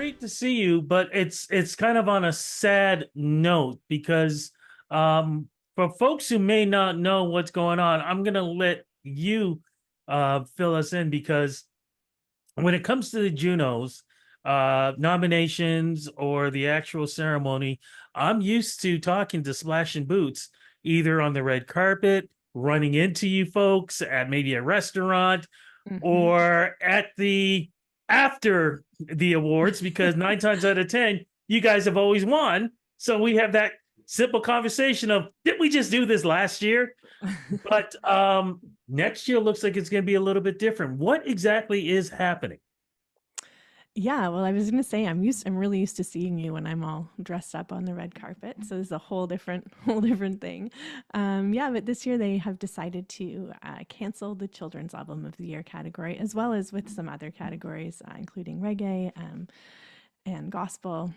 great to see you, but it's kind of on a sad note because for folks who may not know what's going on, I'm gonna let you fill us in because when it comes to the Junos nominations or the actual ceremony, I'm used to talking to Splash and Boots either on the red carpet, running into you folks at maybe a restaurant Hmm. or at the after the awards because 9 times out of 10 you guys have always won, so we have that simple conversation of did we just do this last year? But next year looks like it's going to be a little bit different. What exactly is happening? Yeah, well, I was gonna say I'm really used to seeing you when I'm all dressed up on the red carpet. So this is a whole different whole different thing. Yeah, but this year they have decided to cancel the Children's Album of the Year category, as well as with some other categories, including reggae and gospel,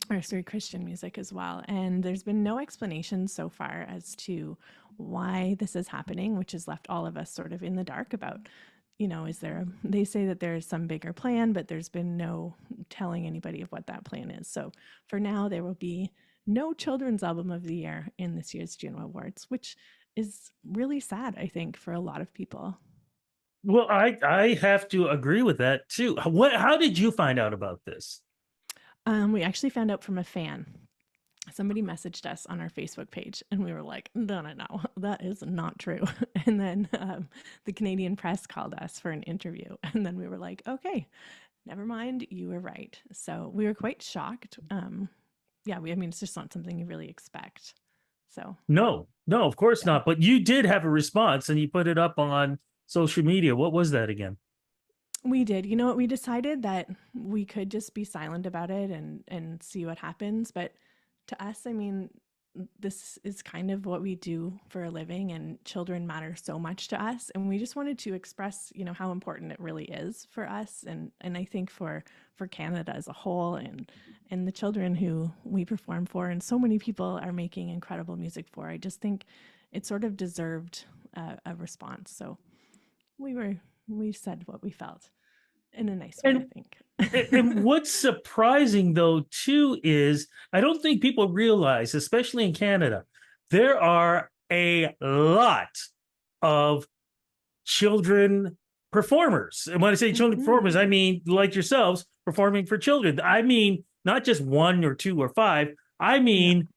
or sorry, Christian music as well. And there's been no explanation so far as to why this is happening, which has left all of us sort of in the dark about, is there they say that there's some bigger plan, but there's been no telling anybody of what that plan is. So for now, there will be no Children's Album of the Year in this year's Juno Awards, which is really sad, I think, for a lot of people. Well, I have to agree with that too. How did you find out about this? We actually found out from a fan. Somebody messaged us on our Facebook page, and we were like, no, no, no, that is not true. And then the Canadian press called us for an interview. And then we were like, okay, never mind, you were right. So we were quite shocked. Yeah, I mean, it's just not something you really expect. So No, no, of course yeah, not. But you did have a response and you put it up on social media. What was that again? we did. You know what? We decided that we could just be silent about it and see what happens. But to us, I mean, this is kind of what we do for a living, and children matter so much to us, and we just wanted to express, how important it really is for us, and I think for Canada as a whole, and the children who we perform for, and so many people are making incredible music for. I just think it sort of deserved a response. So we said what we felt in a nice way, I And think. and what's surprising though too is I don't think people realize, especially in Canada, there are a lot of children performers. And when I say children performers, Hmm. I mean like yourselves performing for children. I mean not just one or two or five. I Yeah. mean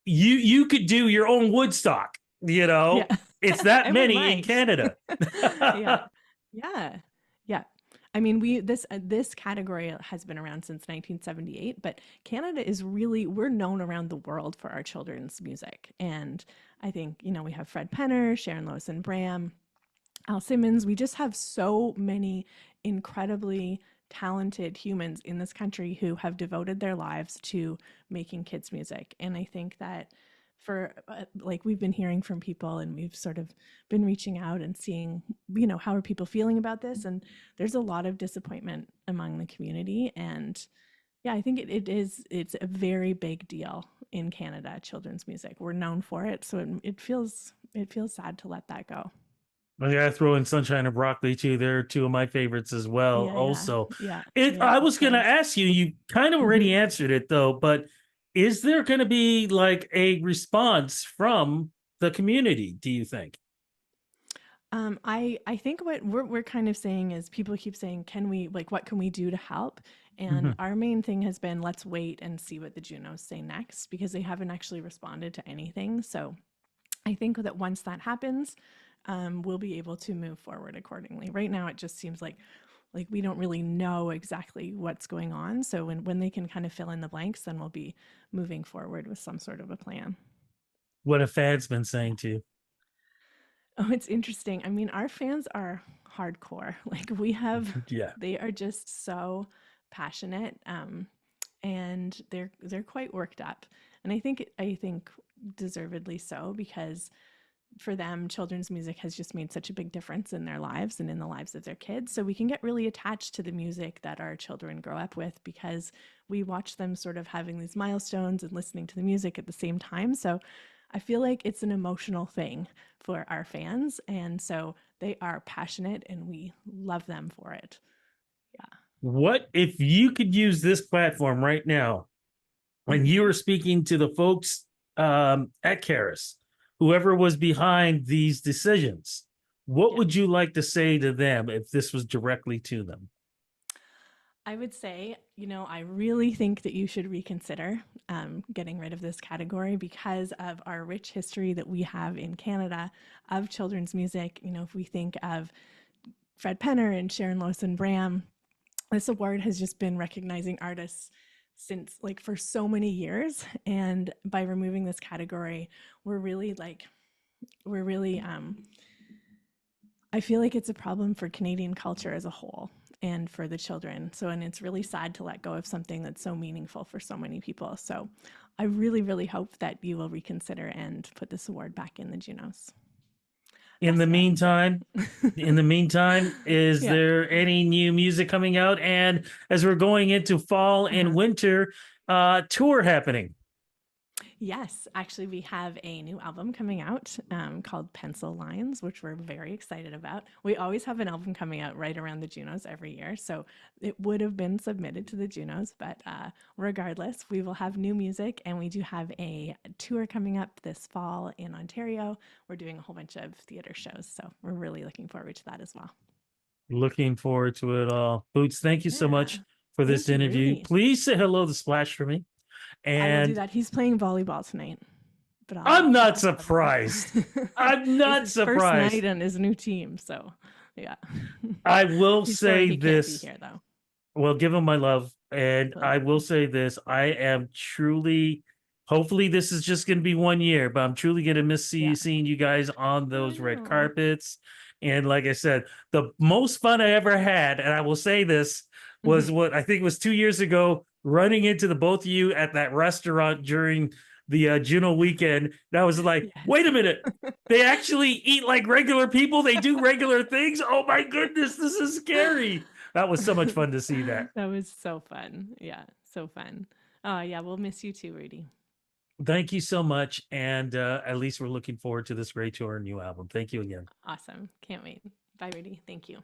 you could do your own Woodstock. You Yeah. know, it's that I wouldn't many in mind. Canada. Yeah. Yeah. Yeah. I mean, this category has been around since 1978, but Canada is really we're known around the world for our children's music. And I think, we have Fred Penner, Sharon Lois and Bram, Al Simmons. We just have so many incredibly talented humans in this country who have devoted their lives to making kids music. And I think that for like we've been hearing from people, and we've sort of been reaching out and seeing, how are people feeling about this, and there's a lot of disappointment among the community. And yeah, I think it's a very big deal in Canada, children's music. We're known for it, so it feels sad to let that go. I gotta throw in Sunshine of Broccoli too. They're two of my favorites as well. Yeah, yeah, Also, yeah, it. yeah, I of was gonna course. ask you. You kind of Hmm. already answered it though. But is there gonna be like a response from the community? Do you think? I think what we're kind of saying is people keep saying, can we like what can we do to help? And Mhm. our main thing has been let's wait and see what the Junos say next, because they haven't actually responded to anything. So I think that once that happens, we'll be able to move forward accordingly. Right now, it just seems like we don't really know exactly what's going on. So when they can kind of fill in the blanks, then we'll be moving forward with some sort of a plan. What have fans been saying to you? Oh, it's interesting. I mean, our fans are hardcore. Like Yeah. they are just so passionate, and they're quite worked up. And I think deservedly so, because for them, children's music has just made such a big difference in their lives and in the lives of their kids. So we can get really attached to the music that our children grow up with, because we watch them sort of having these milestones and listening to the music at the same time. So I feel like it's an emotional thing for our fans. And so they are passionate, and we love them for it. Yeah. What if you could use this platform right now when you Mhm. were speaking to the folks at Karis, whoever was behind these decisions? What Yeah. would you like to say to them if this was directly to them? I would say, I really think that you should reconsider getting rid of this category because of our rich history that we have in Canada of children's music. If we think of Fred Penner and Sharon Lawson Bram, this award has just been recognizing artists since like for so many years. And by removing this category, we're really like, we're really I feel like it's a problem for Canadian culture as a whole and for the children. So, and it's really sad to let go of something that's so meaningful for so many people. So, I really, really hope that you will reconsider and put this award back in the Junos. In the That's what I can say. meantime, in the meantime, is Yeah. there any new music coming out? And as we're going into fall and Uh-huh. winter, tour happening? Yes, actually, we have a new album coming out called Pencil Lines, which we're very excited about. We always have an album coming out right around the Junos every year, so it would have been submitted to the Junos, but regardless, we will have new music, and we do have a tour coming up this fall in Ontario. We're doing a whole bunch of theater shows, so we're really looking forward to that as well. Looking forward to it all. Boots, thank you so Yeah. much for this Thank you, interview. Rudy. Please say hello to Splash for me. I will do And that. He's playing volleyball tonight, but I'm not I'll tell him. surprised. I'm It's not his first surprised. night on his new team, so yeah. I will He's sorry say he can't be this. here though. Well, give him my love. And Will I will do. say this. I am truly, hopefully, this is just going to be 1 year, but I'm truly going to miss Yeah. seeing you guys on Oh, I those red know. carpets. And like I said, the most fun I ever had, and I will say this, was Hmm. what I think was 2 years ago, running into the both of you at that restaurant during the Juno weekend. That was like, Yes. wait a minute. They actually eat like regular people. They do regular things. Oh my goodness, this is scary. That was so much fun to see that. That was so fun. Yeah, so fun. Oh yeah, we'll miss you too, Rudy. Thank you so much. And at least we're looking forward to this great tour and new album. Thank you again. Awesome. Can't wait. Bye, Rudy. Thank you.